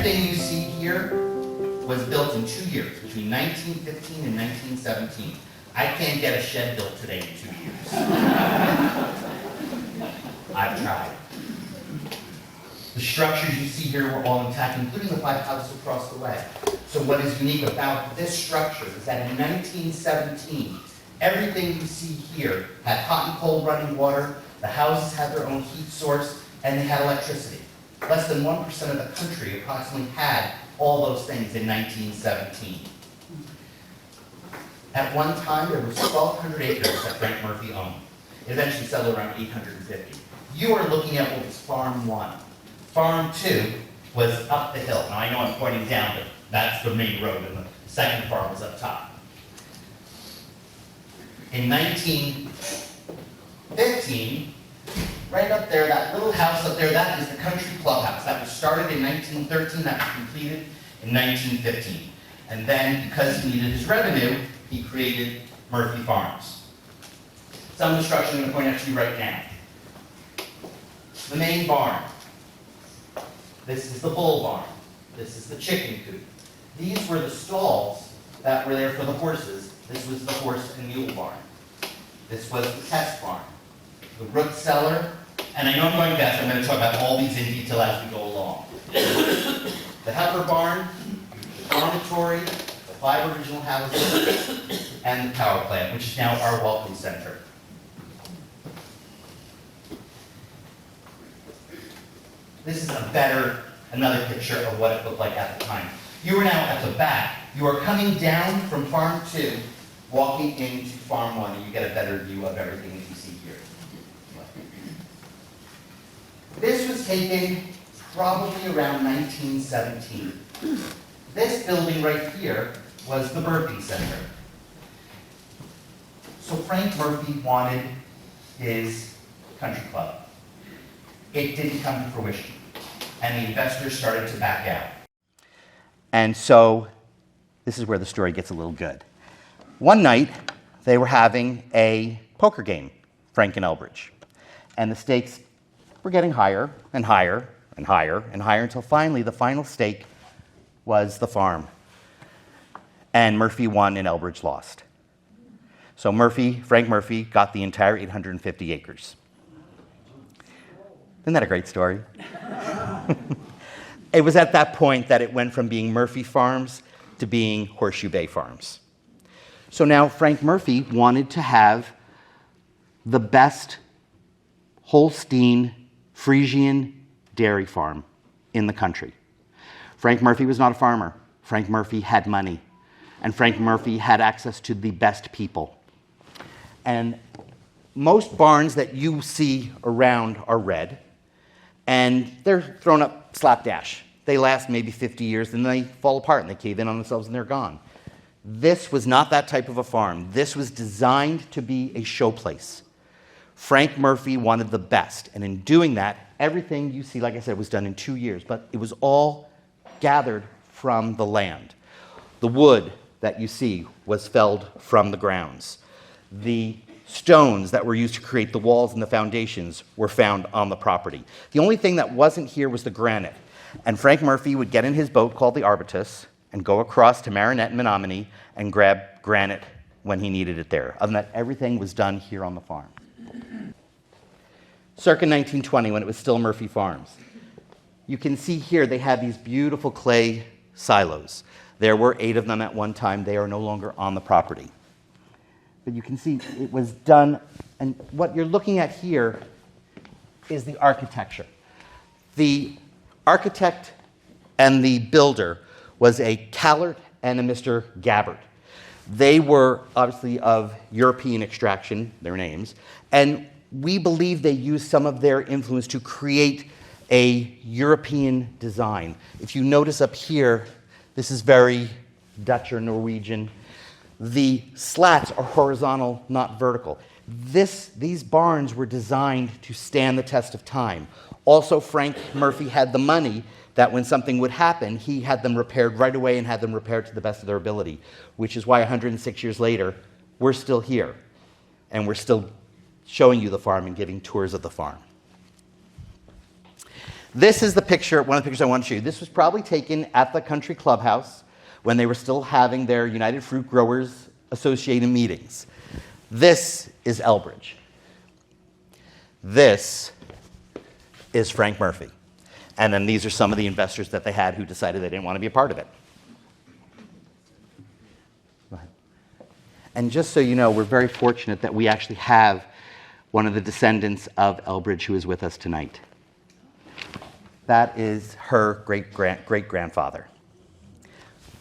Everything you see here was built in 2 years, between 1915 and 1917. I can't get a shed built today in 2 years. I've tried. The structures you see here were all intact, including the 5 houses across the way. So what is unique about this structure is that in 1917, everything you see here had hot and cold running water, the houses had their own heat source, and they had electricity. Less than 1% of the country approximately had all those things in 1917. At one time, there was 1,200 acres that Frank Murphy owned. It eventually settled around 850. You are looking at what was Farm 1. Farm 2 was up the hill. Now, I know I'm pointing down, but that's the main road, and the second farm was up top. In 1915, right up there, that little house up there, that is the country clubhouse. That was started in 1913, that was completed in 1915. And then, because he needed his revenue, he created Murphy Farms. Some of the structure I'm going to point out to you right now. The main barn. This is the bull barn. This is the chicken coop. These were the stalls that were there for the horses. This was the horse and mule barn. This was the test barn. The root cellar, and I know I'm going fast, I'm going to talk about all these in detail as we go along. The heifer barn, the dormitory, the 5 original houses, and the power plant, which is now our welcome center. This is another picture of what it looked like at the time. You are now at the back. You are coming down from Farm 2, walking into Farm 1, and you get a better view of everything that you see here. This was taken probably around 1917. This building right here was the birthing center. So Frank Murphy wanted his country club. It didn't come to fruition, and the investors started to back out. And so this is where the story gets a little good. One night, they were having a poker game, Frank and Elbridge, and the stakes were getting higher and higher and higher and higher until finally the final stake was the farm. And Murphy won and Elbridge lost. So Frank Murphy got the entire 850 acres. Isn't that a great story? It was at that point that it went from being Murphy Farms to being Horseshoe Bay Farms. So now Frank Murphy wanted to have the best Holstein Friesian dairy farm in the country. Frank Murphy was not a farmer. Frank Murphy had money. And Frank Murphy had access to the best people. And most barns that you see around are red, and they're thrown up slapdash. They last maybe 50 years, and they fall apart, and they cave in on themselves, and they're gone. This was not that type of a farm. This was designed to be a showplace. Frank Murphy wanted the best, and in doing that, everything you see, like I said, was done in 2 years, but it was all gathered from the land. The wood that you see was felled from the grounds. The stones that were used to create the walls and the foundations were found on the property. The only thing that wasn't here was the granite. And Frank Murphy would get in his boat called the Arbutus and go across to Marinette and Menominee and grab granite when he needed it there. Other than that, everything was done here on the farm. Circa 1920, when it was still Murphy Farms, you can see here they had these beautiful clay silos. There were 8 of them at one time. They are no longer on the property. But you can see it was done, and what you're looking at here is the architecture. The architect and the builder was a Callert and a Mr. Gabbard. They were obviously of European extraction, their names, and we believe they used some of their influence to create a European design. If you notice up here, this is very Dutch or Norwegian. The slats are horizontal, not vertical. These barns were designed to stand the test of time. Also, Frank Murphy had the money that when something would happen, he had them repaired right away and had them repaired to the best of their ability, which is why 106 years later, we're still here, and we're still showing you the farm and giving tours of the farm. This is the picture, one of the pictures I want to show you. This was probably taken at the country clubhouse when they were still having their United Fruit Growers Association meetings. This is Elbridge. This is Frank Murphy. And then these are some of the investors that they had who decided they didn't want to be a part of it. And just so you know, we're very fortunate that we actually have one of the descendants of Elbridge who is with us tonight. That is her great-grandfather.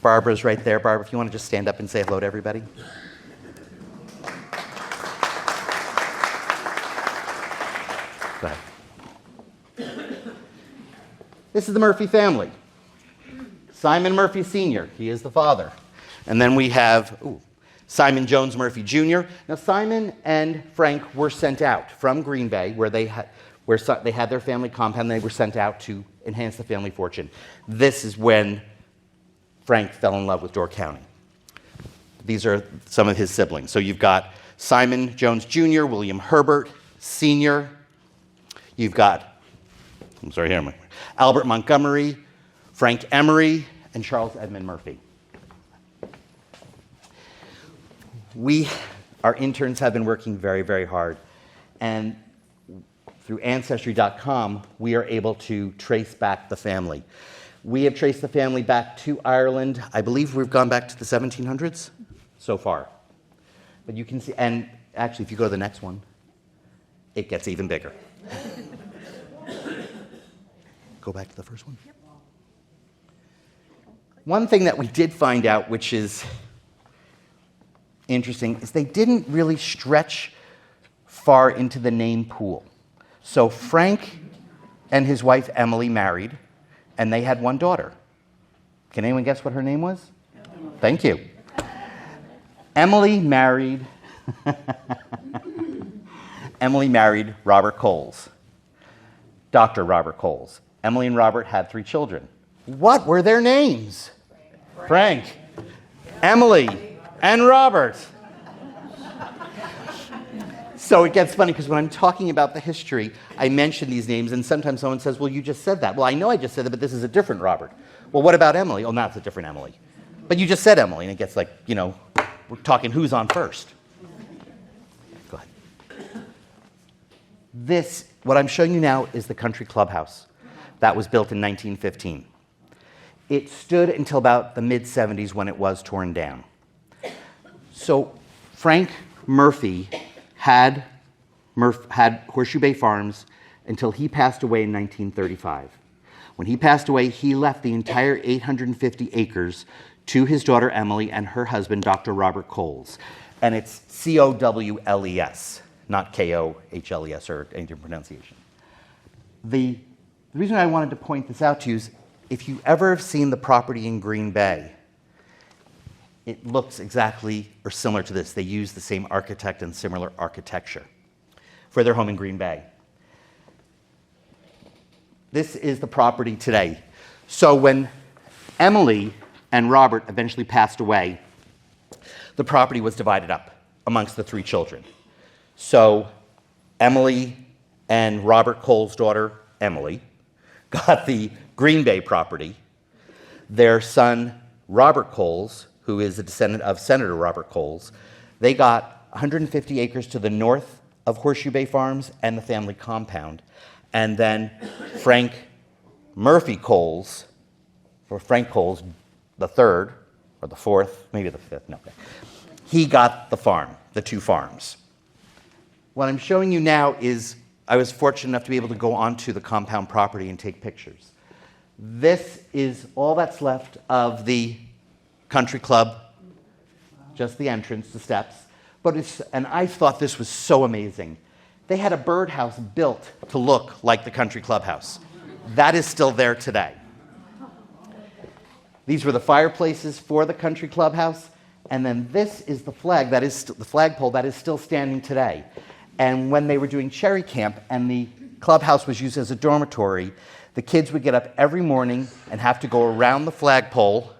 Barbara's right there. Barbara, if you want to just stand up and say hello to everybody. Go ahead. This is the Murphy family. Simon Murphy Sr., he is the father. And then we have Simon Jones Murphy Jr. Now, Simon and Frank were sent out from Green Bay, where they had their family compound. They were sent out to enhance the family fortune. This is when Frank fell in love with Door County. These are some of his siblings. So you've got Simon Jones Jr., William Herbert Sr., you've got, Albert Montgomery, Frank Emery, and Charles Edmund Murphy. Our interns have been working very, very hard. And through Ancestry.com, we are able to trace back the family. We have traced the family back to Ireland. I believe we've gone back to the 1700s so far. But you can see, and actually, if you go to the next one, it gets even bigger. Go back to the first one. One thing that we did find out, which is interesting, is they didn't really stretch far into the name pool. So Frank and his wife Emily married, and they had one daughter. Can anyone guess what her name was? Thank you. Emily married Robert Coles, Dr. Robert Coles. Emily and Robert had 3 children. What were their names? Frank, Emily, and Robert. So it gets funny because when I'm talking about the history, I mention these names, and sometimes someone says, well, you just said that. Well, I know I just said that, but this is a different Robert. Well, what about Emily? Oh, now it's a different Emily. But you just said Emily, and it gets like, we're talking who's on first. Go ahead. What I'm showing you now is the country clubhouse that was built in 1915. It stood until about the mid-70s when it was torn down. So Frank Murphy had Horseshoe Bay Farms until he passed away in 1935. When he passed away, he left the entire 850 acres to his daughter Emily and her husband, Dr. Robert Coles. And it's Cowles, not Kohles or any different pronunciation. The reason I wanted to point this out to you is if you ever have seen the property in Green Bay, it looks exactly or similar to this. They use the same architect and similar architecture for their home in Green Bay. This is the property today. So when Emily and Robert eventually passed away, the property was divided up amongst the 3 children. So Emily and Robert Cole's daughter, Emily, got the Green Bay property. Their son, Robert Coles, who is a descendant of Senator Robert Coles, they got 150 acres to the north of Horseshoe Bay Farms and the family compound. And then Frank Murphy Coles, or Frank Coles, the third, or the fourth, maybe the fifth, no. He got the farm, the 2 farms. What I'm showing you now is I was fortunate enough to be able to go onto the compound property and take pictures. This is all that's left of the country club, just the entrance, the steps. And I thought this was so amazing. They had a birdhouse built to look like the country clubhouse. That is still there today. These were the fireplaces for the country clubhouse, and then this is the flag that is the flagpole that is still standing today. And when they were doing cherry camp and the clubhouse was used as a dormitory, the kids would get up every morning and have to go around the flagpole.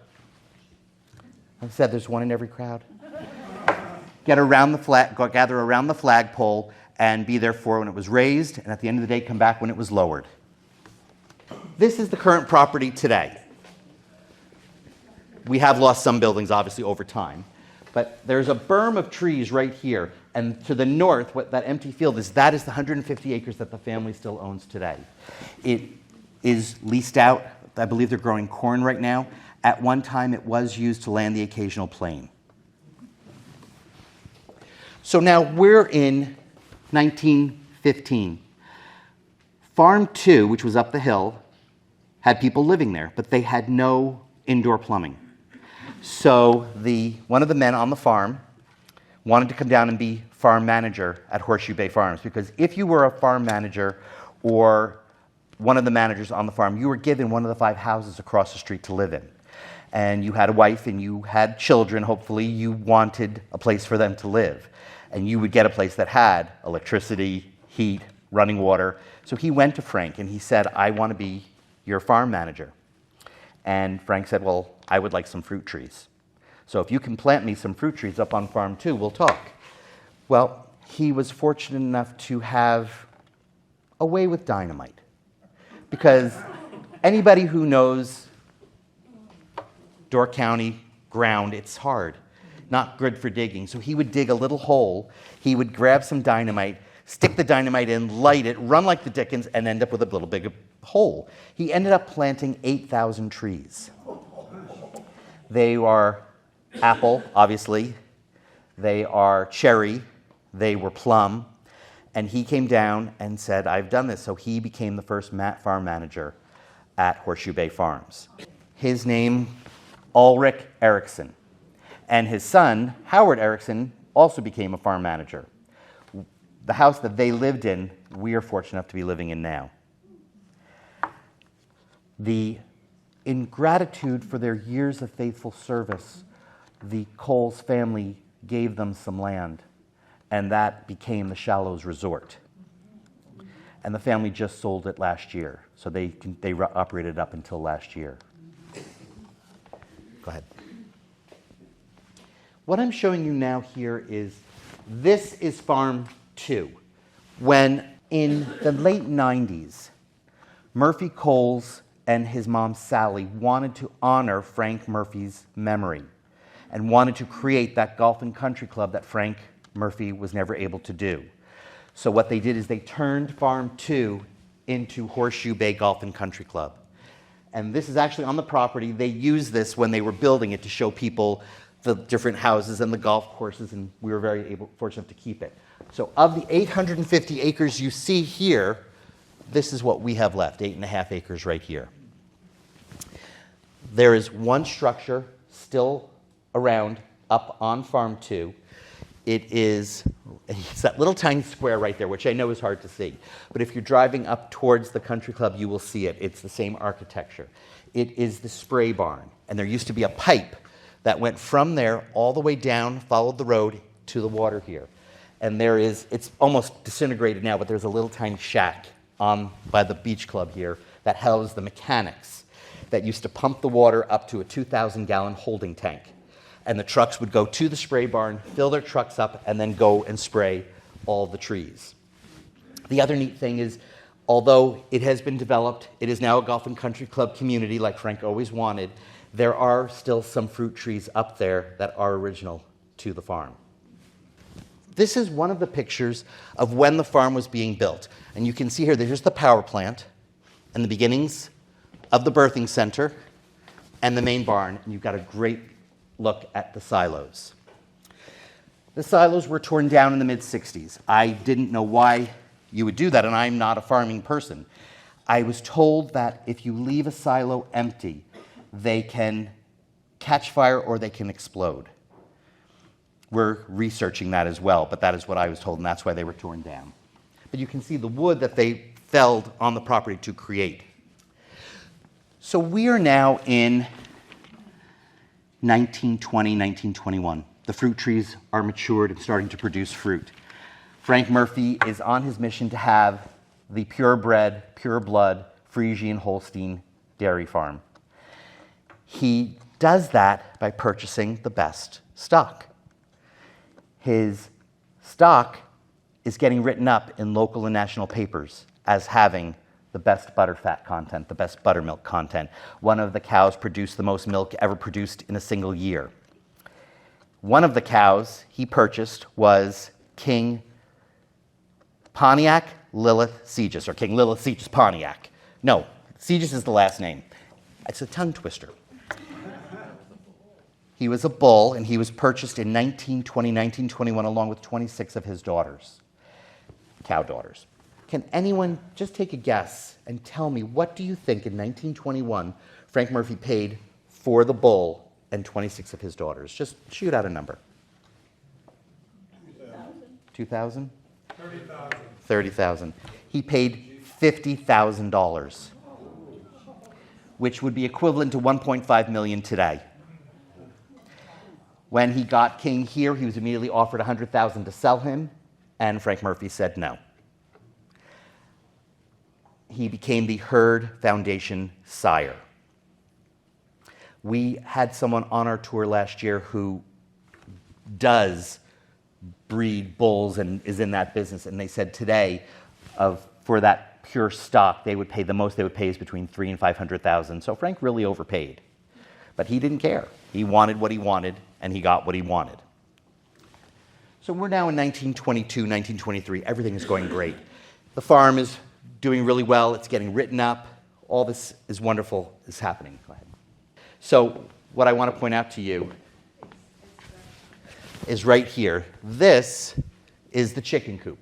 I said there's one in every crowd. Gather around the flagpole and be there for when it was raised, and at the end of the day, come back when it was lowered. this is the current property today. We have lost some buildings, obviously, over time. But there's a berm of trees right here. And to the north, what that empty field is, that is the 150 acres that the family still owns today. It is leased out. I believe they're growing corn right now. At one time, it was used to land the occasional plane. So now we're in 1915. Farm 2, which was up the hill, had people living there, but they had no indoor plumbing. So one of the men on the farm wanted to come down and be farm manager at Horseshoe Bay Farms, because if you were a farm manager or one of the managers on the farm, you were given one of the 5 houses across the street to live in. And you had a wife and you had children, hopefully. You wanted a place for them to live. And you would get a place that had electricity, heat, running water. So he went to Frank and he said, I want to be your farm manager. And Frank said, well, I would like some fruit trees. So if you can plant me some fruit trees up on farm 2, we'll talk. Well, he was fortunate enough to have a way with dynamite. Because anybody who knows Door County ground, it's hard, not good for digging. So he would dig a little hole, he would grab some dynamite, stick the dynamite in, light it, run like the Dickens, and end up with a little bigger hole. He ended up planting 8,000 trees. They are apple, obviously. They are cherry. They were plum. And he came down and said, I've done this. So he became the first farm manager at Horseshoe Bay Farms. His name, Ulrich Erickson. And his son, Howard Erickson, also became a farm manager. The house that they lived in, we are fortunate enough to be living in now. In gratitude for their years of faithful service, the Coles family gave them some land, and that became the Shallows Resort. And the family just sold it last year, so they operated up until last year. Go ahead. What I'm showing you now here this is Farm 2. When in the late 90s, Murphy Coles and his mom Sally wanted to honor Frank Murphy's memory and wanted to create that golf and country club that Frank Murphy was never able to do. So what they did is they turned Farm 2 into Horseshoe Bay Golf and Country Club. And this is actually on the property. They used this when they were building it to show people the different houses and the golf courses, and we were very fortunate to keep it. So of the 850 acres you see here, this is what we have left, 8.5 acres right here. There is one structure still around up on Farm 2. It's that little tiny square right there, which I know is hard to see. But if you're driving up towards the country club, you will see it. It's the same architecture. It is the spray barn. And there used to be a pipe that went from there all the way down, followed the road to the water here. And it's almost disintegrated now, but there's a little tiny shack by the beach club here that housed the mechanics that used to pump the water up to a 2,000-gallon holding tank. And the trucks would go to the spray barn, fill their trucks up, and then go and spray all the trees. The other neat thing is, although it has been developed, it is now a golf and country club community like Frank always wanted, there are still some fruit trees up there that are original to the farm. This is one of the pictures of when the farm was being built. And you can see here, there's the power plant and the beginnings of the birthing center and the main barn. And you've got a great look at the silos. The silos were torn down in the mid-'60s. I didn't know why you would do that, and I'm not a farming person. I was told that if you leave a silo empty, they can catch fire or they can explode. We're researching that as well, but that is what I was told, and that's why they were torn down. But you can see the wood that they felled on the property to create. So we are now in 1920, 1921. The fruit trees are matured and starting to produce fruit. Frank Murphy is on his mission to have the purebred, pure blood, Friesian Holstein dairy farm. He does that by purchasing the best stock. His stock is getting written up in local and national papers as having the best butterfat content, the best buttermilk content. One of the cows produced the most milk ever produced in a single year. One of the cows he purchased was King Pontiac Lilith Segis, or King Lilith Segis Pontiac. No, Segis is the last name. It's a tongue twister. He was a bull, and he was purchased in 1920, 1921, along with 26 of his daughters, cow daughters. Can anyone just take a guess and tell me, what do you think in 1921 Frank Murphy paid for the bull and 26 of his daughters? Just shoot out a number. 2,000? 30,000. 30,000. He paid $50,000, which would be equivalent to 1.5 million today. When he got King here, he was immediately offered $100,000 to sell him, and Frank Murphy said no. He became the Herd Foundation sire. We had someone on our tour last year who does breed bulls and is in that business, and they said today, for that pure stock, they would pay the most they would pay is between $300,000 and $500,000. So Frank really overpaid, but he didn't care. He wanted what he wanted, and he got what he wanted. So we're now in 1922, 1923. Everything is going great. The farm is doing really well. It's getting written up. All this is wonderful is happening. Go ahead. So what I want to point out to you is right here. This is the chicken coop.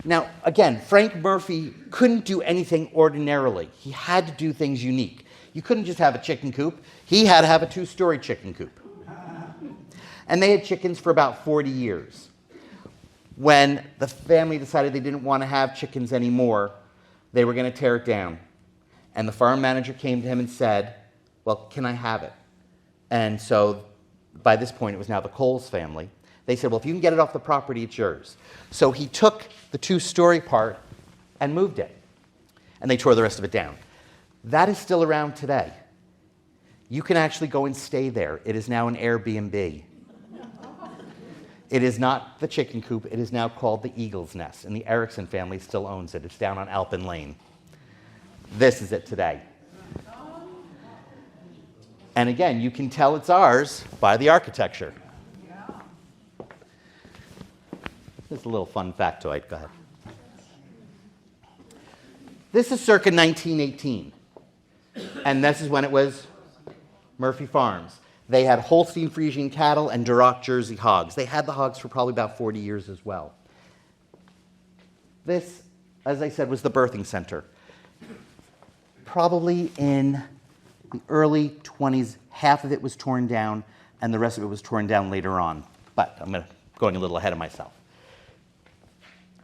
Now, again, Frank Murphy couldn't do anything ordinarily. He had to do things unique. You couldn't just have a chicken coop. He had to have a two-story chicken coop. And they had chickens for about 40 years. When the family decided they didn't want to have chickens anymore, they were going to tear it down. And the farm manager came to him and said, well, can I have it? And so by this point, it was now the Coles family. They said, well, if you can get it off the property, it's yours. So he took the two-story part and moved it. And they tore the rest of it down. That is still around today. You can actually go and stay there. It is now an Airbnb. It is not the chicken coop. It is now called the Eagle's Nest, and the Erickson family still owns it. It's down on Alpin Lane. This is it today. And again, you can tell it's ours by the architecture. This is a little fun factoid. Go ahead. This is circa 1918, and this is when it was Murphy Farms. They had Holstein Friesian cattle and Duroc Jersey hogs. They had the hogs for probably about 40 years as well. This, as I said, was the birthing center. Probably in the early 20s, half of it was torn down, and the rest of it was torn down later on. But I'm going a little ahead of myself.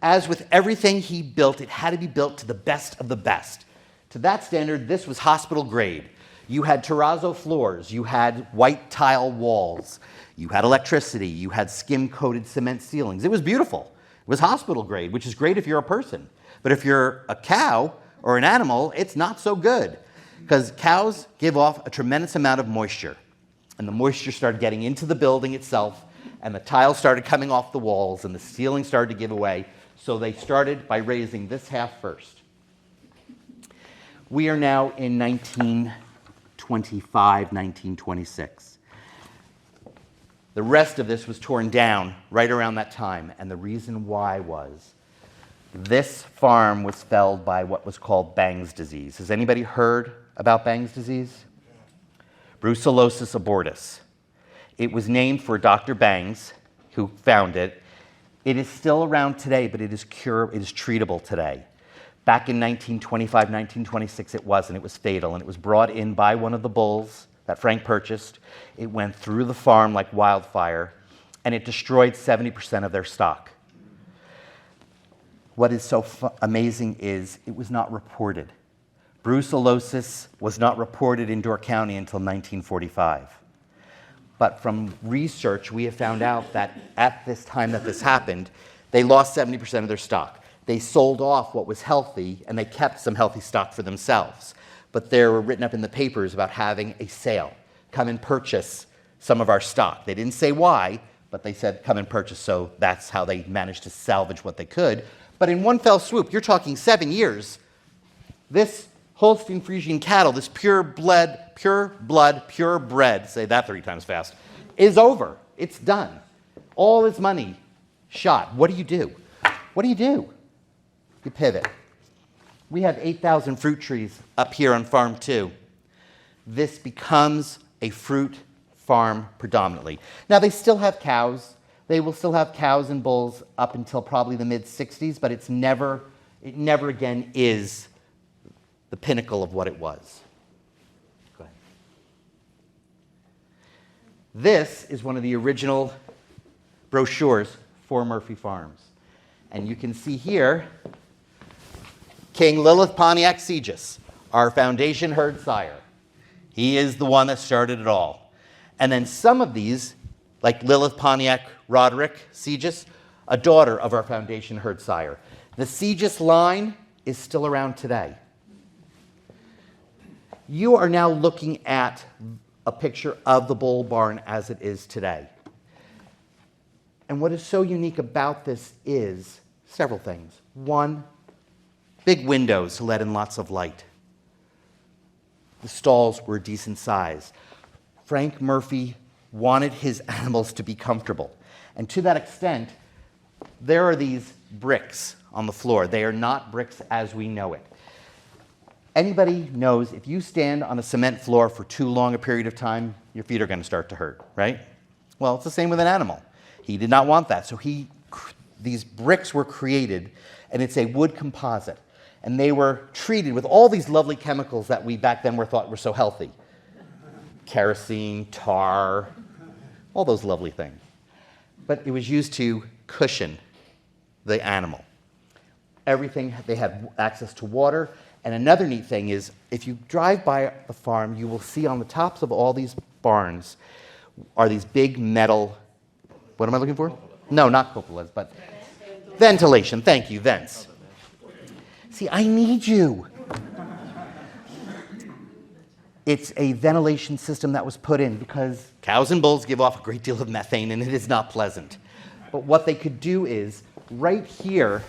As with everything he built, it had to be built to the best of the best. To that standard, this was hospital grade. You had terrazzo floors, you had white tile walls, you had electricity, you had skim-coated cement ceilings. It was beautiful. It was hospital grade, which is great if you're a person. But if you're a cow or an animal, it's not so good, because cows give off a tremendous amount of moisture. And the moisture started getting into the building itself, and the tiles started coming off the walls, and the ceiling started to give away. So they started by raising this half first. We are now in 1925, 1926. The rest of this was torn down right around that time, and the reason why was this farm was felled by what was called Bang's disease. Has anybody heard about Bang's disease? Brucellosis abortus. It was named for Dr. Bangs, who found it. It is still around today, but it is treatable today. Back in 1925, 1926, it wasn't. It was fatal, and it was brought in by one of the bulls that Frank purchased. It went through the farm like wildfire, and it destroyed 70% of their stock. What is so amazing is it was not reported. Brucellosis was not reported in Door County until 1945. But from research, we have found out that at this time that this happened, they lost 70% of their stock. They sold off what was healthy, and they kept some healthy stock for themselves. But they were written up in the papers about having a sale. Come and purchase some of our stock. They didn't say why, but they said come and purchase, so that's how they managed to salvage what they could. But in one fell swoop, you're talking 7 years, This Holstein Friesian cattle, this pure blood, pure bred, say that 3 times fast, is over. It's done. All his money shot. What do you do? What do? You pivot. We have 8,000 fruit trees up here on Farm 2. This becomes a fruit farm predominantly. Now, they still have cows. They will still have cows and bulls up until probably the mid-'60s, but it never again is the pinnacle of what it was. Go ahead. This is one of the original brochures for Murphy Farms. And you can see here, King Lilith Pontiac Segis, our foundation herd sire. He is the one that started it all. And then some of these, like Lilith Pontiac Roderick Segis, a daughter of our foundation herd sire. The Segis line is still around today. You are now looking at a picture of the bull barn as it is today. And what is so unique about this is several things. One, big windows to let in lots of light. The stalls were decent size. Frank Murphy wanted his animals to be comfortable. And to that extent, there are these bricks on the floor. They are not bricks as we know it. Anybody knows if you stand on a cement floor for too long a period of time, your feet are going to start to hurt, right? Well, it's the same with an animal. He did not want that. So these bricks were created, and it's a wood composite. And they were treated with all these lovely chemicals that we back then thought were so healthy. Kerosene, tar, all those lovely things. But it was used to cushion the animal. Everything, they had access to water. And another neat thing is, if you drive by the farm, you will see on the tops of all these barns are these big metal, what am I looking for? No, not cupolas, but ventilation. Thank you, vents. See, I need you. It's a ventilation system that was put in because cows and bulls give off a great deal of methane, and it is not pleasant. But what they could do is, right here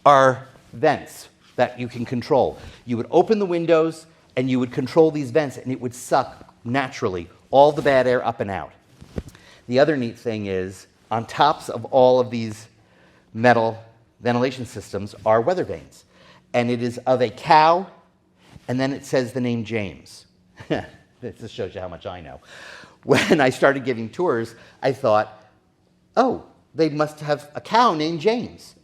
are vents that you can control. You would open the windows, and you would control these vents, and it would suck naturally all the bad air up and out. The other neat thing is, on tops of all of these metal ventilation systems are weather vanes. And it is of a cow, and then it says the name James. This just shows you how much I know. When I started giving tours, I thought, oh, they must have a cow named James.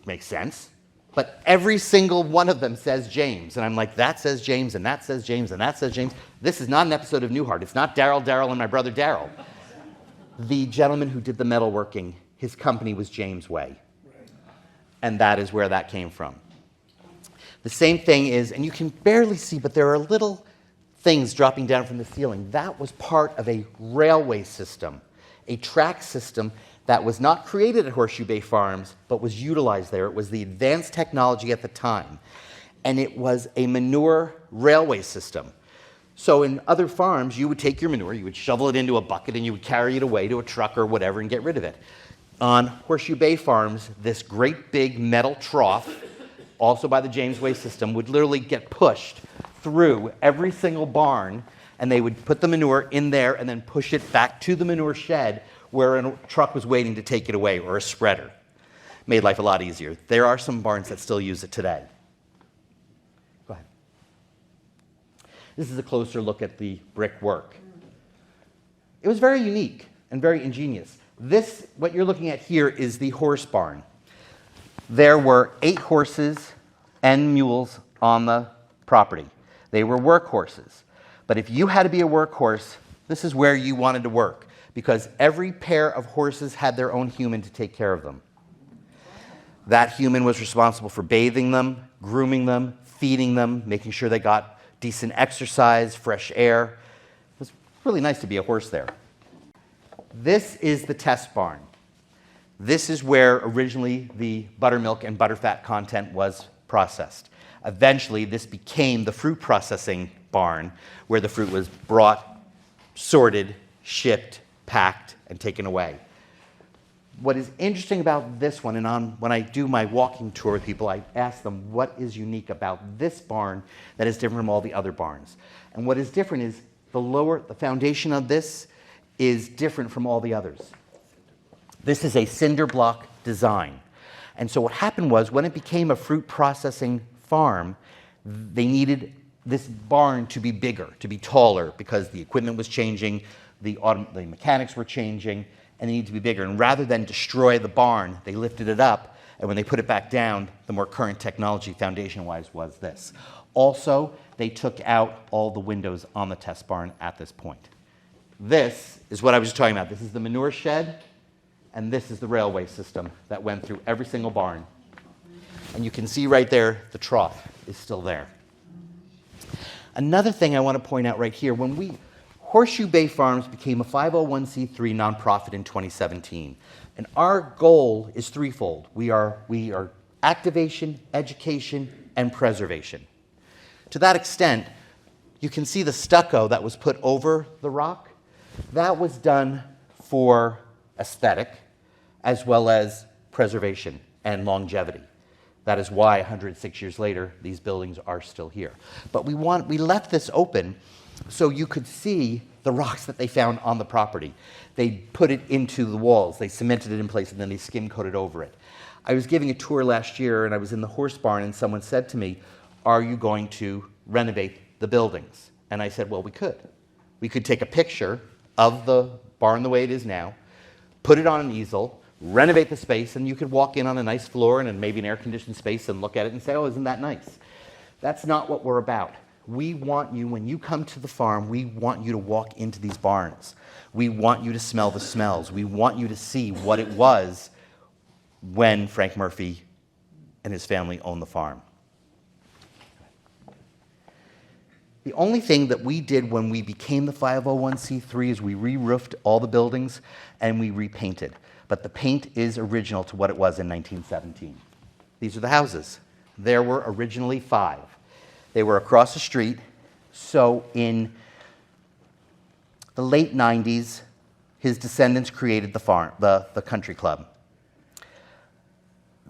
Makes sense. But every single one of them says James. And I'm like, that says James, and that says James, and that says James. This is not an episode of Newhart. It's not Daryl, and my brother Daryl. The gentleman who did the metalworking, his company was James Way. And that is where that came from. The same thing is, and you can barely see, but there are little things dropping down from the ceiling. That was part of a railway system, a track system that was not created at Horseshoe Bay Farms, but was utilized there. It was the advanced technology at the time. And it was a manure railway system. So in other farms, you would take your manure, you would shovel it into a bucket, and you would carry it away to a truck or whatever and get rid of it. On Horseshoe Bay Farms, this great big metal trough, also by the James Way system, would literally get pushed through every single barn, and they would put the manure in there and then push it back to the manure shed where a truck was waiting to take it away, or a spreader. Made life a lot easier. There are some barns that still use it today. Go ahead. This is a closer look at the brickwork. It was very unique and very ingenious. This, what you're looking at here, is the horse barn. There were 8 horses and mules on the property. They were workhorses. But if you had to be a workhorse, this is where you wanted to work, because every pair of horses had their own human to take care of them. That human was responsible for bathing them, grooming them, feeding them, making sure they got decent exercise, fresh air. It was really nice to be a horse there. This is the test barn. This is where originally the buttermilk and butterfat content was processed. Eventually, this became the fruit processing barn, where the fruit was brought, sorted, shipped, packed, and taken away. what is interesting about this one, and when I do my walking tour with people, I ask them what is unique about this barn that is different from all the other barns. And what is different is the foundation of this is different from all the others. This is a cinder block design. And so what happened was, when it became a fruit processing farm, they needed this barn to be bigger, to be taller, because the equipment was changing, the mechanics were changing, and they needed to be bigger. And rather than destroy the barn, they lifted it up, and when they put it back down, the more current technology foundation-wise was this. Also, they took out all the windows on the test barn at this point. This is what I was just talking about. This is the manure shed, and this is the railway system that went through every single barn. And you can see right there, the trough is still there. Another thing I want to point out right here, Horseshoe Bay Farms became a 501c3 nonprofit in 2017. And our goal is threefold. We are activation, education, and preservation. To that extent, you can see the stucco that was put over the rock. That was done for aesthetic as well as preservation and longevity. That is why 106 years later, these buildings are still here. But we left this open so you could see the rocks that they found on the property. They put it into the walls, they cemented it in place, and then they skim coated over it. I was giving a tour last year, and I was in the horse barn, and someone said to me, "Are you going to renovate the buildings?" And I said, well, we could. We could take a picture of the barn the way it is now, put it on an easel, renovate the space, and you could walk in on a nice floor and maybe an air-conditioned space and look at it and say, oh, isn't that nice? That's not what we're about. We want you, when you come to the farm, we want you to walk into these barns. We want you to smell the smells. We want you to see what it was when Frank Murphy and his family owned the farm. The only thing that we did when we became the 501c3 is we re-roofed all the buildings and we repainted. But the paint is original to what it was in 1917. These are the houses. There were originally 5. They were across the street. So in the late 90s, his descendants created the farm, the country club.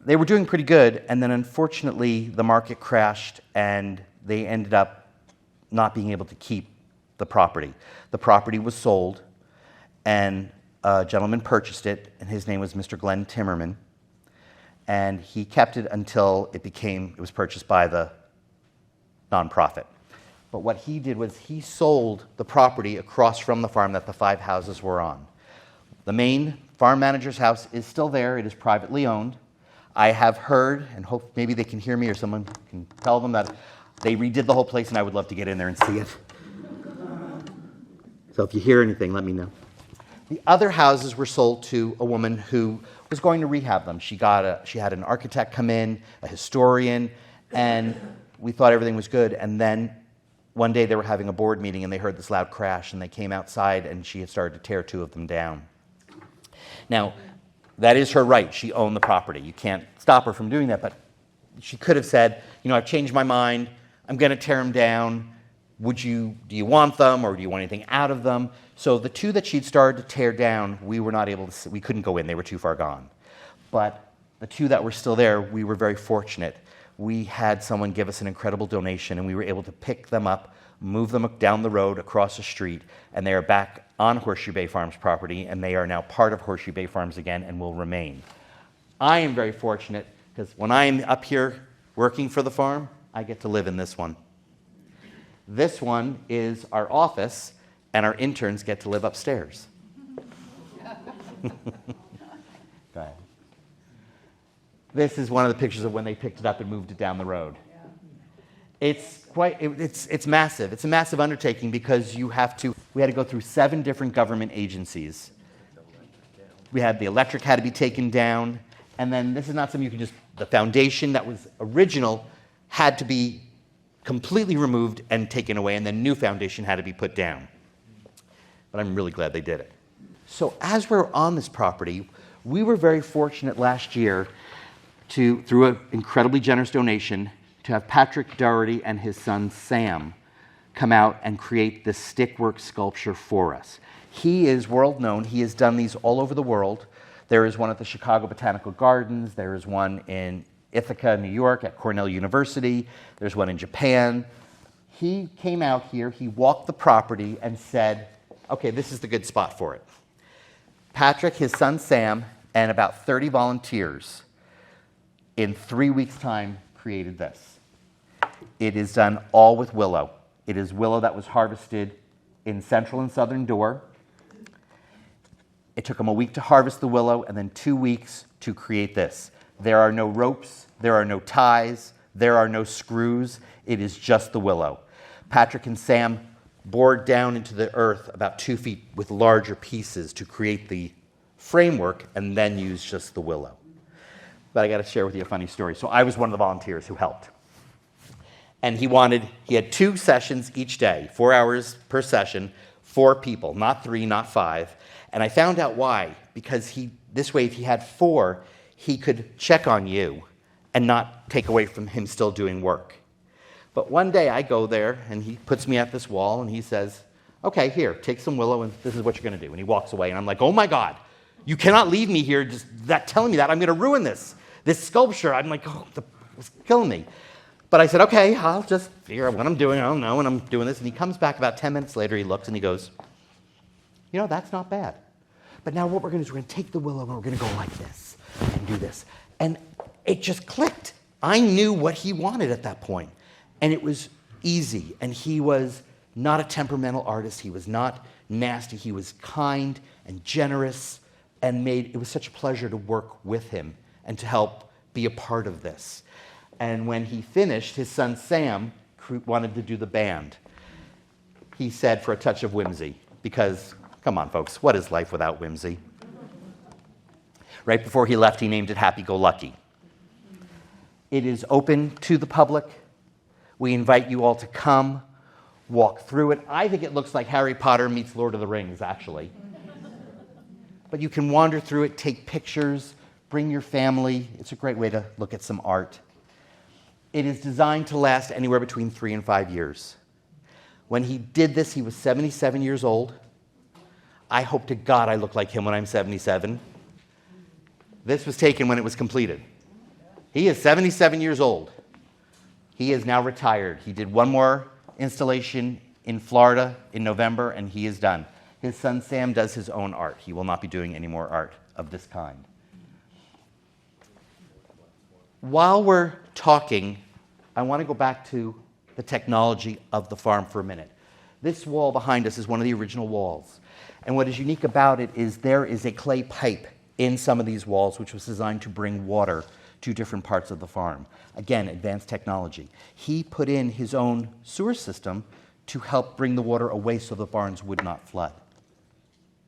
They were doing pretty good, and then unfortunately the market crashed and they ended up not being able to keep the property. The property was sold, and a gentleman purchased it, and his name was Mr. Glenn Timmerman, and he kept it until it was purchased by the nonprofit. But what he did was he sold the property across from the farm that the 5 houses were on. The main farm manager's house is still there. It is privately owned. I have heard, and hope maybe they can hear me or someone can tell them that they redid the whole place, and I would love to get in there and see it. So if you hear anything, let me know. The other houses were sold to a woman who was going to rehab them. She had an architect come in, a historian, and we thought everything was good. And then one day they were having a board meeting, and they heard this loud crash, and they came outside, and she had started to tear 2 of them down. Now, that is her right. She owned the property. You can't stop her from doing that, but she could have said, I've changed my mind. I'm going to tear them down. Do you want them, or do you want anything out of them? So the 2 that she'd started to tear down, we couldn't go in. They were too far gone. But the 2 that were still there, we were very fortunate. We had someone give us an incredible donation, and we were able to pick them up, move them down the road, across the street, and they are back on Horseshoe Bay Farms property, and they are now part of Horseshoe Bay Farms again and will remain. I am very fortunate because when I'm up here working for the farm, I get to live in this one. This one is our office, and our interns get to live upstairs. Go ahead. This is one of the pictures of when they picked it up and moved it down the road. It's massive. It's a massive undertaking because we had to go through 7 different government agencies. The electric had to be taken down, and then this is not something the foundation that was original had to be completely removed and taken away, and then new foundation had to be put down. But I'm really glad they did it. So as we're on this property, we were very fortunate last year through an incredibly generous donation, to have Patrick Doherty and his son Sam come out and create this stickwork sculpture for us. He is world known. He has done these all over the world. There is one at the Chicago Botanical Gardens. There is one in Ithaca, New York, at Cornell University. There's one in Japan. He came out here, he walked the property and said, okay, this is the good spot for it. Patrick, his son Sam, and about 30 volunteers in 3 weeks' time created this. It is done all with willow. It is willow that was harvested in central and southern Door. It took them a week to harvest the willow and then 2 weeks to create this. There are no ropes, there are no ties, there are no screws. It is just the willow. Patrick and Sam bored down into the earth about 2 feet with larger pieces to create the framework and then use just the willow. But I got to share with you a funny story. So I was one of the volunteers who helped. And he had 2 sessions each day, 4 hours per session, 4 people, not 3, not 5. And I found out why. Because this way, if he had 4, he could check on you and not take away from him still doing work. But one day I go there, and he puts me at this wall, and he says, okay, here, take some willow, and this is what you're going to do. And he walks away, and I'm like, oh my God, you cannot leave me here just telling me that. I'm going to ruin this sculpture. I'm like, oh, it's killing me. But I said, okay, I'll just figure out what I'm doing. I don't know, and I'm doing this. And he comes back about 10 minutes later, he looks, and he goes, you know, that's not bad. But now what we're going to do is we're going to take the willow, and we're going to go like this and do this. And it just clicked. I knew what he wanted at that point. And it was easy, and he was not a temperamental artist. He was not nasty. He was kind and generous, and it was such a pleasure to work with him and to help be a part of this. And when he finished, his son Sam wanted to do the band. He said, for a touch of whimsy, because, come on, folks, what is life without whimsy? Right before he left, he named it Happy-Go-Lucky. It is open to the public. We invite you all to come, walk through it. I think it looks like Harry Potter meets Lord of the Rings, actually. But you can wander through it, take pictures, bring your family. It's a great way to look at some art. It is designed to last anywhere between 3 and 5 years. When he did this, he was 77 years old. I hope to God I look like him when I'm 77. This was taken when it was completed. He is 77 years old. He is now retired. He did one more installation in Florida in November, and he is done. His son Sam does his own art. He will not be doing any more art of this kind. While we're talking, I want to go back to the technology of the farm for a minute. This wall behind us is one of the original walls. And what is unique about it is there is a clay pipe in some of these walls which was designed to bring water to different parts of the farm. Again, advanced technology. He put in his own sewer system to help bring the water away so the barns would not flood.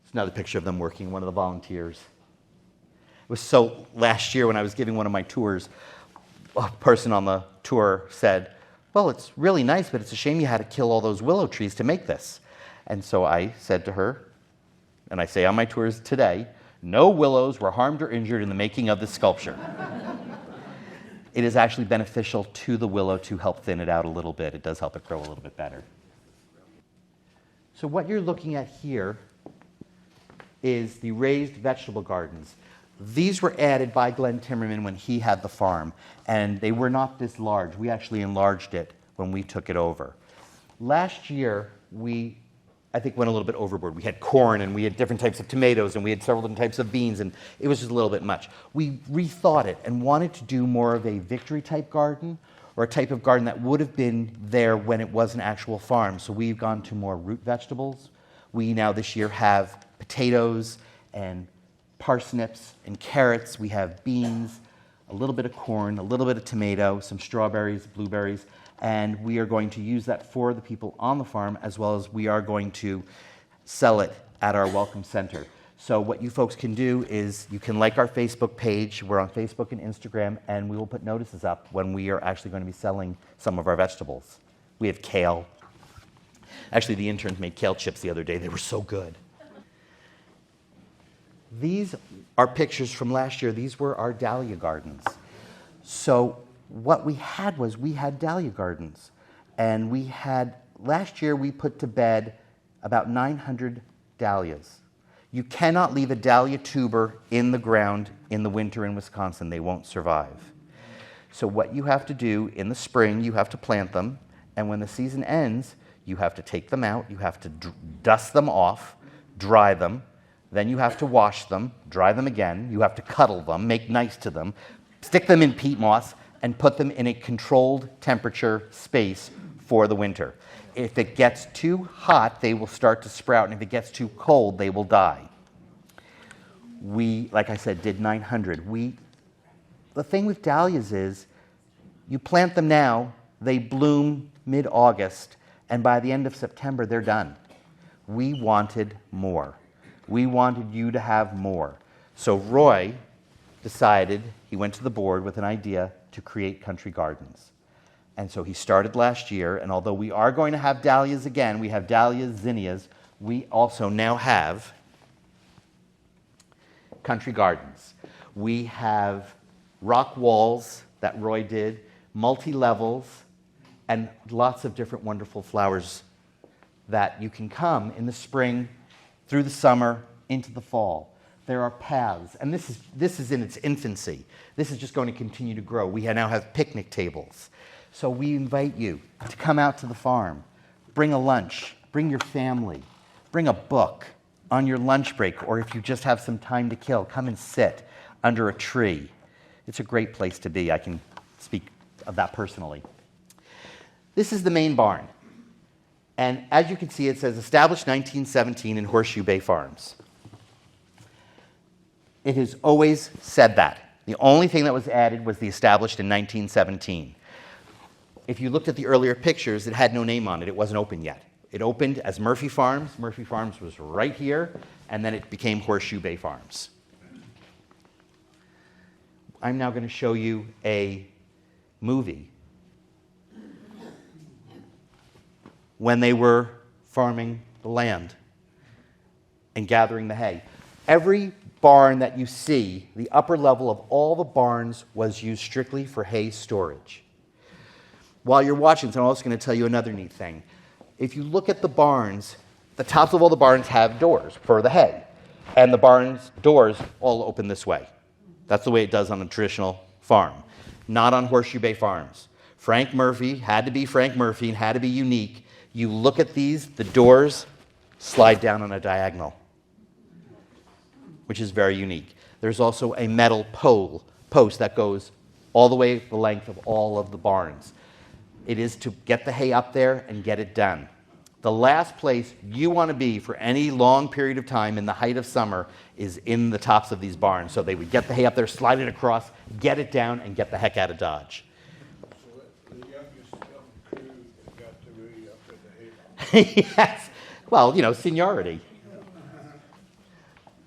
It's another picture of them working, one of the volunteers. It was so, last year when I was giving one of my tours, a person on the tour said, well, it's really nice, but it's a shame you had to kill all those willow trees to make this. And so I said to her, and I say on my tours today, no willows were harmed or injured in the making of this sculpture. It is actually beneficial to the willow to help thin it out a little bit. It does help it grow a little bit better. So what you're looking at here is the raised vegetable gardens. These were added by Glenn Timmerman when he had the farm, and they were not this large. We actually enlarged it when we took it over. Last year, I think went a little bit overboard. We had corn, and we had different types of tomatoes, and we had several different types of beans, and it was just a little bit much. We rethought it and wanted to do more of a victory-type garden, or a type of garden that would have been there when it was an actual farm. So we've gone to more root vegetables. We now this year have potatoes and parsnips and carrots. We have beans, a little bit of corn, a little bit of tomato, some strawberries, blueberries, and we are going to use that for the people on the farm, as well as we are going to sell it at our Welcome Center. So what you folks can do is you can like our Facebook page. We're on Facebook and Instagram, and we will put notices up when we are actually going to be selling some of our vegetables. We have kale. Actually, the interns made kale chips the other day. They were so good. These are pictures from last year. These were our dahlia gardens. So what we had dahlia gardens. And last year we put to bed about 900 dahlias. You cannot leave a dahlia tuber in the ground in the winter in Wisconsin. They won't survive. So what you have to do in the spring, you have to plant them, and when the season ends, you have to take them out, you have to dust them off, dry them, then you have to wash them, dry them again, you have to cuddle them, make nice to them, stick them in peat moss, and put them in a controlled temperature space for the winter. If it gets too hot, they will start to sprout, and if it gets too cold, they will die. We, like I said, did 900. The thing with dahlias is, you plant them now, they bloom mid-August, and by the end of September, they're done. We wanted more. We wanted you to have more. So Roy decided, he went to the board with an idea to create country gardens. And so he started last year, and although we are going to have dahlias again, we have dahlias, zinnias, we also now have country gardens. We have rock walls that Roy did, multi-levels, and lots of different wonderful flowers that you can come in the spring, through the summer, into the fall. There are paths, and this is in its infancy. This is just going to continue to grow. We now have picnic tables. So we invite you to come out to the farm, bring a lunch, bring your family, bring a book on your lunch break, or if you just have some time to kill, come and sit under a tree. It's a great place to be. I can speak of that personally. This is the main barn. And as you can see, it says established 1917 in Horseshoe Bay Farms. It has always said that. The only thing that was added was the established in 1917. If you looked at the earlier pictures, it had no name on it. It wasn't open yet. It opened as Murphy Farms. Murphy Farms was right here, and then it became Horseshoe Bay Farms. I'm now going to show you a movie when they were farming the land and gathering the hay. Every barn that you see, the upper level of all the barns was used strictly for hay storage. While you're watching, so I'm also going to tell you another neat thing. If you look at the barns, the tops of all the barns have doors for the hay. And the barns' doors all open this way. That's the way it does on a traditional farm. Not on Horseshoe Bay Farms. Frank Murphy had to be Frank Murphy and had to be unique. You look at these, the doors slide down on a diagonal, which is very unique. There's also a metal post that goes all the way the length of all of the barns. It is to get the hay up there and get it done. The last place you want to be for any long period of time in the height of summer is in the tops of these barns. So they would get the hay up there, slide it across, get it down, and get the heck out of Dodge. So the youngest young crew that got to be up at the hay. Yes. Well, seniority.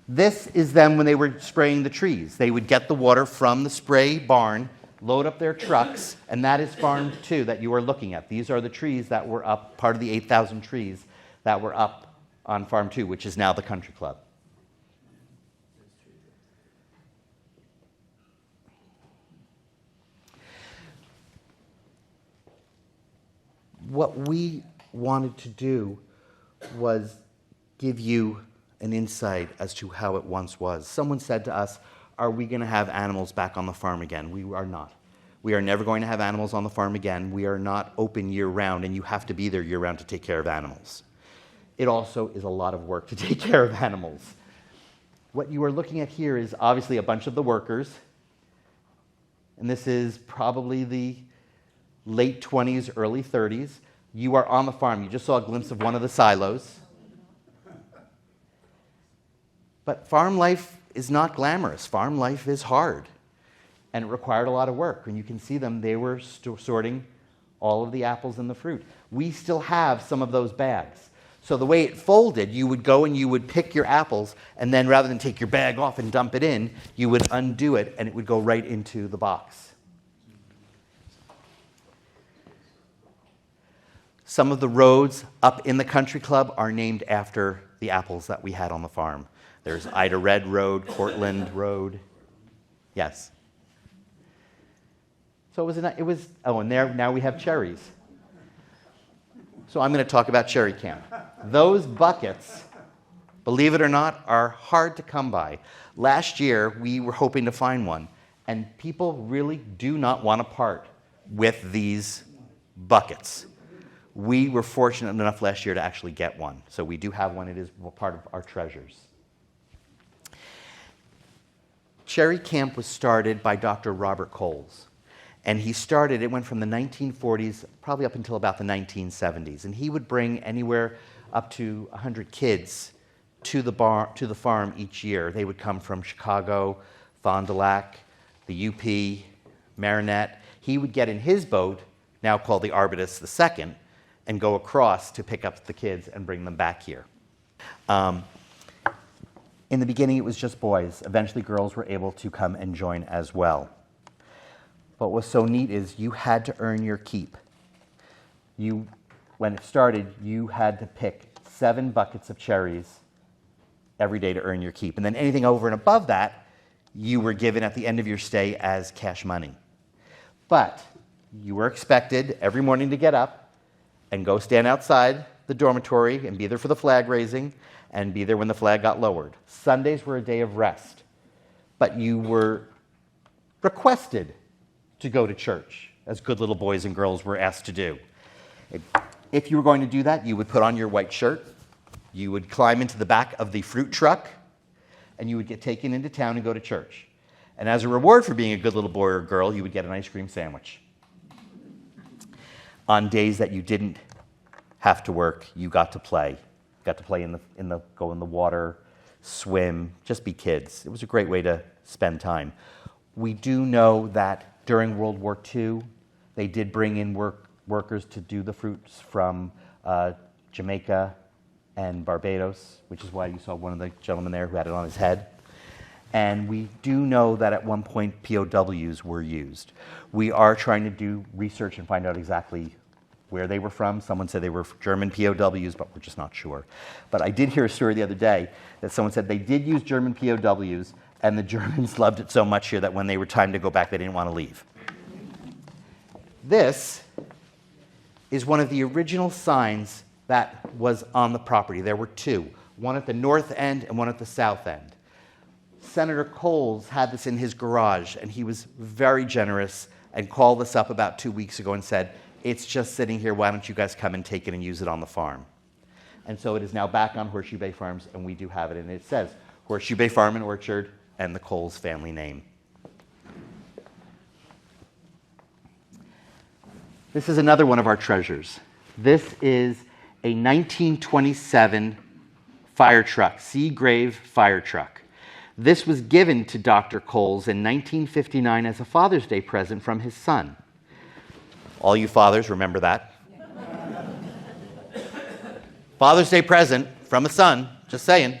This is them when they were spraying the trees. They would get the water from the spray barn, load up their trucks, and that is Farm 2 that you are looking at. These are the trees that were up, part of the 8,000 trees that were up on Farm 2, which is now the country club. What we wanted to do was give you an insight as to how it once was. Someone said to us, are we going to have animals back on the farm again? We are not. We are never going to have animals on the farm again. We are not open year-round, and you have to be there year-round to take care of animals. It also is a lot of work to take care of animals. What you are looking at here is obviously a bunch of the workers, and this is probably the late 20s, early 30s. You are on the farm. You just saw a glimpse of one of the silos. But farm life is not glamorous. Farm life is hard, and it required a lot of work. And you can see them, they were sorting all of the apples and the fruit. We still have some of those bags. So the way it folded, you would go and you would pick your apples, and then rather than take your bag off and dump it in, you would undo it, and it would go right into the box. Some of the roads up in the country club are named after the apples that we had on the farm. There's Ida Red Road, Cortland Road. Yes. So and there, now we have cherries. So I'm going to talk about cherry camp. Those buckets believe it or not, are hard to come by. Last year, we were hoping to find one, and people really do not want to part with these buckets. We were fortunate enough last year to actually get one, so we do have one. It is part of our treasures. Cherry Camp was started by Dr. Robert Coles. And it went from the 1940s probably up until about the 1970s. And he would bring anywhere up to 100 kids to the farm each year. They would come from Chicago, Fond du Lac, the UP, Marinette. He would get in his boat, now called the Arbutus II, and go across to pick up the kids and bring them back here. In the beginning, it was just boys. Eventually, girls were able to come and join as well. But what's so neat is you had to earn your keep. When it started, you had to pick 7 buckets of cherries every day to earn your keep. And then anything over and above that, you were given at the end of your stay as cash money. But you were expected every morning to get up and go stand outside the dormitory and be there for the flag raising and be there when the flag got lowered. Sundays were a day of rest, but you were requested to go to church, as good little boys and girls were asked to do. If you were going to do that, you would put on your white shirt, you would climb into the back of the fruit truck, and you would get taken into town and go to church. And as a reward for being a good little boy or girl, you would get an ice cream sandwich. On days that you didn't have to work, you got to play. You got to play go in the water, swim, just be kids. It was a great way to spend time. We do know that during World War II, they did bring in workers to do the fruits from Jamaica and Barbados, which is why you saw one of the gentlemen there who had it on his head. And we do know that at one point POWs were used. We are trying to do research and find out exactly where they were from. Someone said they were German POWs, but we're just not sure. But I did hear a story the other day that someone said they did use German POWs, and the Germans loved it so much here that when they were time to go back, they didn't want to leave. This is one of the original signs that was on the property. There were 2, one at the north end and one at the south end. Senator Coles had this in his garage, and he was very generous and called us up about 2 weeks ago and said, "It's just sitting here. Why don't you guys come and take it and use it on the farm?" And so it is now back on Horseshoe Bay Farms, and we do have it. And it says Horseshoe Bay Farm and Orchard and the Coles family name. This is another one of our treasures. This is a 1927 fire truck, Seagrave fire truck. This was given to Dr. Coles in 1959 as a Father's Day present from his son. All you fathers remember that. Father's Day present from a son, just saying.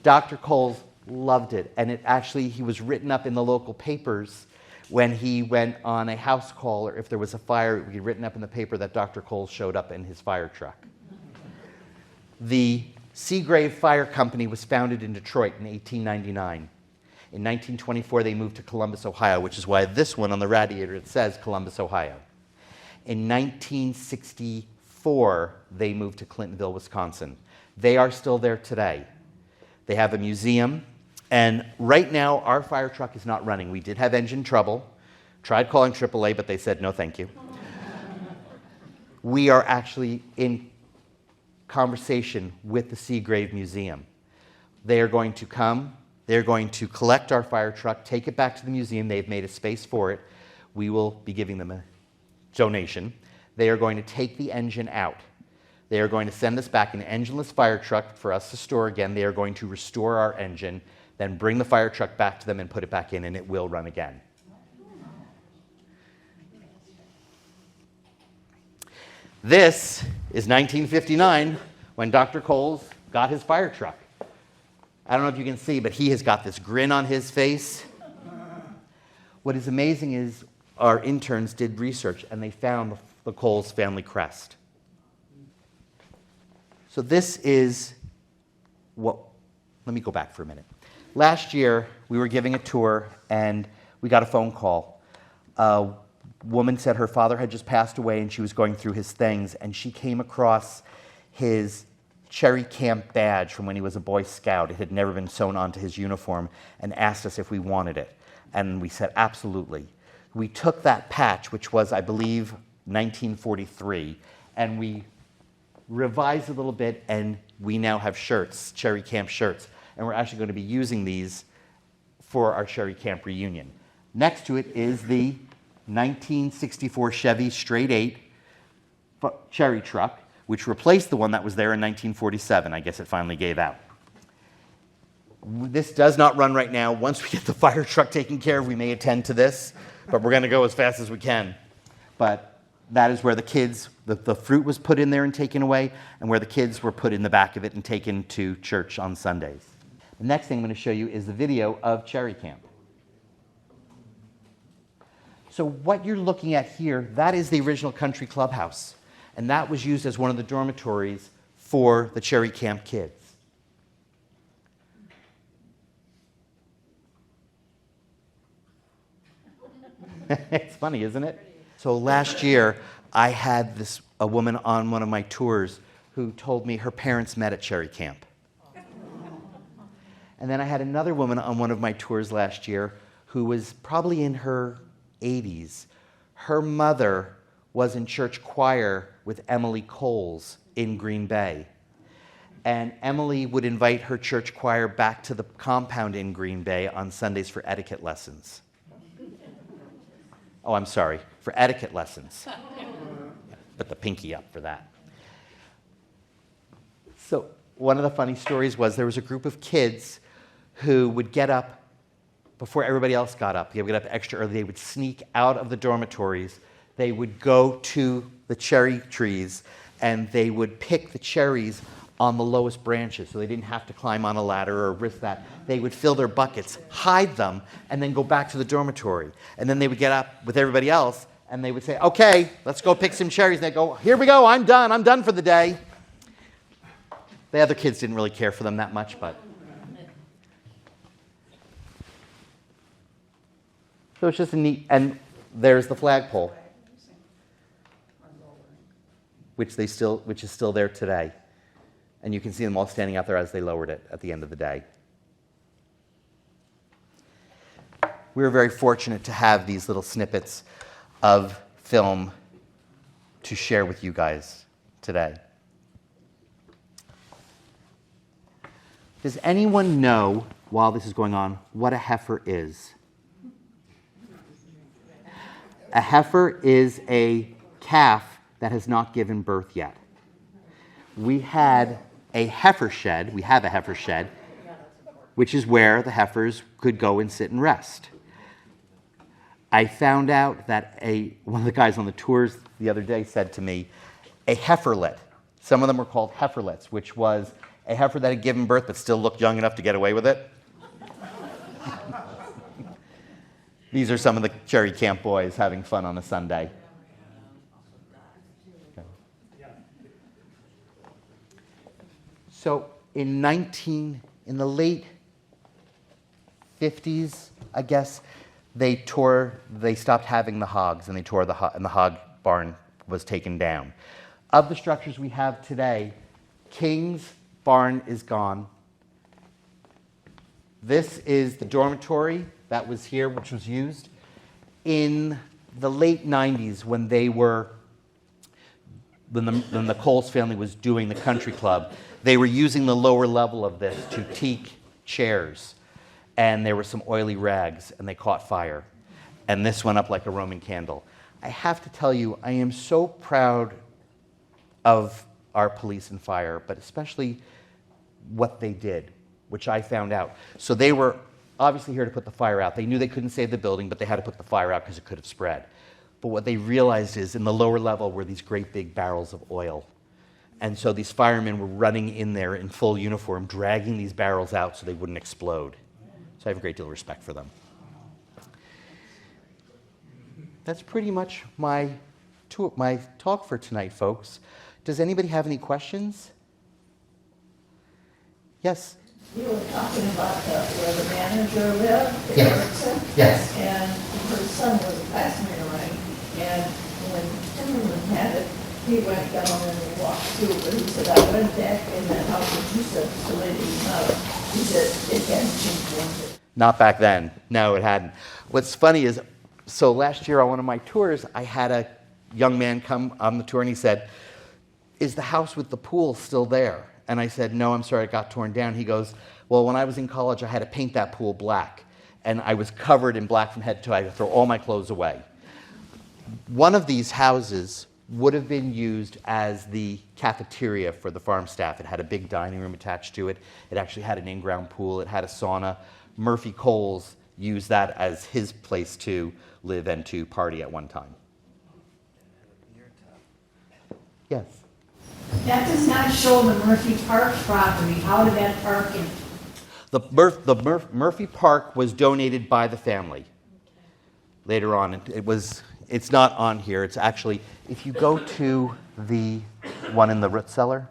Dr. Coles loved it, and he was written up in the local papers when he went on a house call, or if there was a fire, it would be written up in the paper that Dr. Coles showed up in his fire truck. The Seagrave Fire Company was founded in Detroit in 1899. In 1924, they moved to Columbus, Ohio, which is why this one on the radiator, it says Columbus, Ohio. In 1964, they moved to Clintonville, Wisconsin. They are still there today. They have a museum, and right now, our fire truck is not running. We did have engine trouble. Tried calling AAA, but they said, no, thank you. We are actually in conversation with the Seagrave Museum. They are going to come. They're going to collect our fire truck, take it back to the museum. They've made a space for it. We will be giving them a donation. They are going to take the engine out. They are going to send us back an engineless fire truck for us to store again. They are going to restore our engine, then bring the fire truck back to them and put it back in, and it will run again. This is 1959 when Dr. Coles got his fire truck. I don't know if you can see, but he has got this grin on his face. What is amazing is our interns did research, and they found the Coles family crest. So this is what, let me go back for a minute. Last year, we were giving a tour, and we got a phone call. A woman said her father had just passed away, and she was going through his things, and she came across his Cherry Camp badge from when he was a Boy Scout. It had never been sewn onto his uniform, and asked us if we wanted it. And we said, absolutely. We took that patch, which was, I believe, 1943, and we revised a little bit, and we now have shirts, Cherry Camp shirts. And we're actually going to be using these for our Cherry Camp reunion. Next to it is the 1964 Chevy Straight 8 cherry truck, which replaced the one that was there in 1947. I guess it finally gave out. This does not run right now. Once we get the fire truck taken care of, we may attend to this, but we're going to go as fast as we can. But that is where the kids, the fruit was put in there and taken away, and where the kids were put in the back of it and taken to church on Sundays. The next thing I'm going to show you is the video of Cherry Camp. So what you're looking at here, that is the original country clubhouse. And that was used as one of the dormitories for the Cherry Camp kids. It's funny, isn't it? So last year, I had a woman on one of my tours who told me her parents met at Cherry Camp. And then I had another woman on one of my tours last year who was probably in her 80s. Her mother was in church choir with Emily Coles in Green Bay. And Emily would invite her church choir back to the compound in Green Bay on Sundays for etiquette lessons. Oh, I'm sorry, for etiquette lessons. Put the pinky up for that. So one of the funny stories was there was a group of kids who would get up before everybody else got up. They would get up extra early. They would sneak out of the dormitories. They would go to the cherry trees, and they would pick the cherries on the lowest branches, so they didn't have to climb on a ladder or risk that. They would fill their buckets, hide them, and then go back to the dormitory. And then they would get up with everybody else, and they would say, okay, let's go pick some cherries. And they'd go, here we go, I'm done for the day. The other kids didn't really care for them that much, but. So it's just a neat, and there's the flagpole, which is still there today. And you can see them all standing out there as they lowered it at the end of the day. We were very fortunate to have these little snippets of film to share with you guys today. Does anyone know, while this is going on, what a heifer is? A heifer is a calf that has not given birth yet. We have a heifer shed, which is where the heifers could go and sit and rest. I found out that one of the guys on the tours the other day said to me, a heiferlet. Some of them were called heiferlets, which was a heifer that had given birth but still looked young enough to get away with it. These are some of the Cherry Camp boys having fun on a Sunday. So in the late 50s, I guess, they stopped having the hogs, and and the hog barn was taken down. Of the structures we have today, King's barn is gone. This is the dormitory that was here, which was used. In the late 90s, when the Coles family was doing the country club, they were using the lower level of this to teak chairs. And there were some oily rags, and they caught fire. And this went up like a Roman candle. I have to tell you, I am so proud of our police and fire, but especially what they did, which I found out. So they were obviously here to put the fire out. They knew they couldn't save the building, but they had to put the fire out because it could have spread. But what they realized is in the lower level were these great big barrels of oil. And so these firemen were running in there in full uniform, dragging these barrels out so they wouldn't explode. So I have a great deal of respect for them. That's pretty much my talk for tonight, folks. Does anybody have any questions? Yes? You were talking about where the manager lived, Yes. Erickson. Yes. And her son was a classmate of mine. And when Timmerman had it, he went down and he walked through, but he said, I went back in that house and she said, the lady he said, it hadn't changed one bit. Not back then. No, it hadn't. What's funny is, so last year on one of my tours, I had a young man come on the tour and he said, is the house with the pool still there? And I said, no, I'm sorry, it got torn down. He goes, well, when I was in college, I had to paint that pool black. And I was covered in black from head to toe. I had to throw all my clothes away. One of these houses would have been used as the cafeteria for the farm staff. It had a big dining room attached to it. It actually had an in-ground pool. It had a sauna. Murphy Coles used that as his place to live and to party at one time. Yes? That does not show the Murphy Park property. How did that park in? The Murphy Park was donated by the family later on. It's not on here. It's actually, if you go to the one in the root cellar,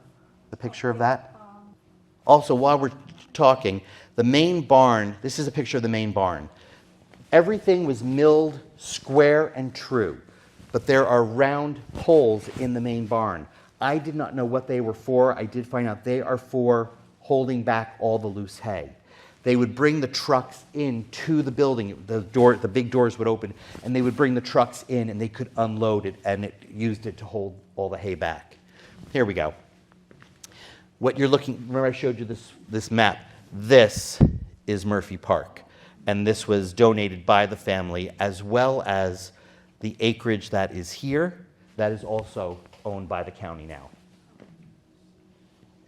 the picture of that. Also, while we're talking, the main barn, this is a picture of the main barn. Everything was milled square and true, but there are round holes in the main barn. I did not know what they were for. I did find out they are for holding back all the loose hay. They would bring the trucks into the building. The big doors would open, and they would bring the trucks in, and they could unload it, and it used it to hold all the hay back. Here we go. What you're looking, remember I showed you this map? This is Murphy Park, and this was donated by the family, as well as the acreage that is here, that is also owned by the county now.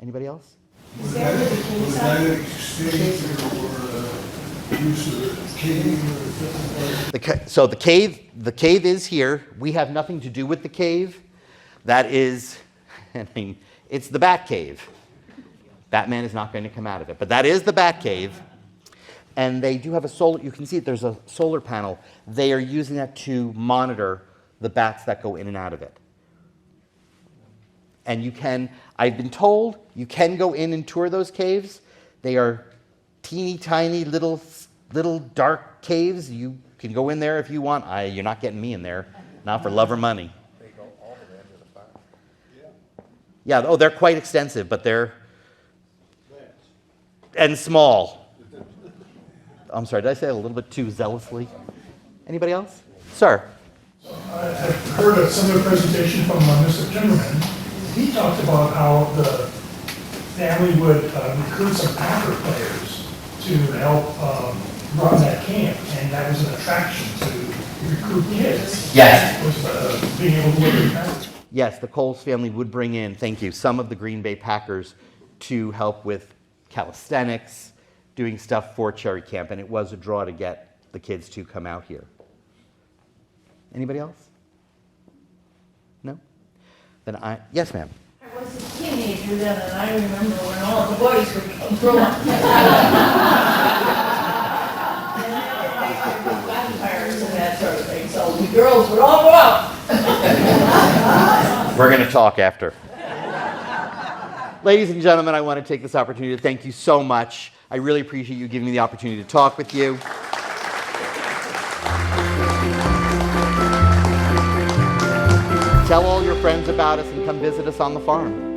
Anybody else? Was that an exchange or use of cave or different? So the cave is here. We have nothing to do with the cave. That is, I mean, it's the Bat Cave. Batman is not going to come out of it, but that is the Bat Cave. And they do have a solar, you can see there's a solar panel. They are using that to monitor the bats that go in and out of it. And you can, I've been told, you can go in and tour those caves. They are teeny tiny little dark caves. You can go in there if you want. You're not getting me in there, not for love or money. They go all the way into the back. Yeah, oh, they're quite extensive, but they're, and small. I'm sorry, did I say it a little bit too zealously? Anybody else? Sir. I've heard a similar presentation from Mr. Timmerman. He talked about how the family would recruit some Packer players to help run that camp, and that was an attraction to recruit kids. Yes. Was being able to look at Packers. Yes, the Coles family would bring in, thank you, some of the Green Bay Packers to help with calisthenics, doing stuff for Cherry Camp, and it was a draw to get the kids to come out here. Anybody else? No? Then yes, ma'am. I was a teenager then, and I remember when all the boys would grow up. Vampires and that sort of thing, so the girls would all go out. We're going to talk after. Ladies and gentlemen, I want to take this opportunity to thank you so much. I really appreciate you giving me the opportunity to talk with you. Tell all your friends about us and come visit us on the farm.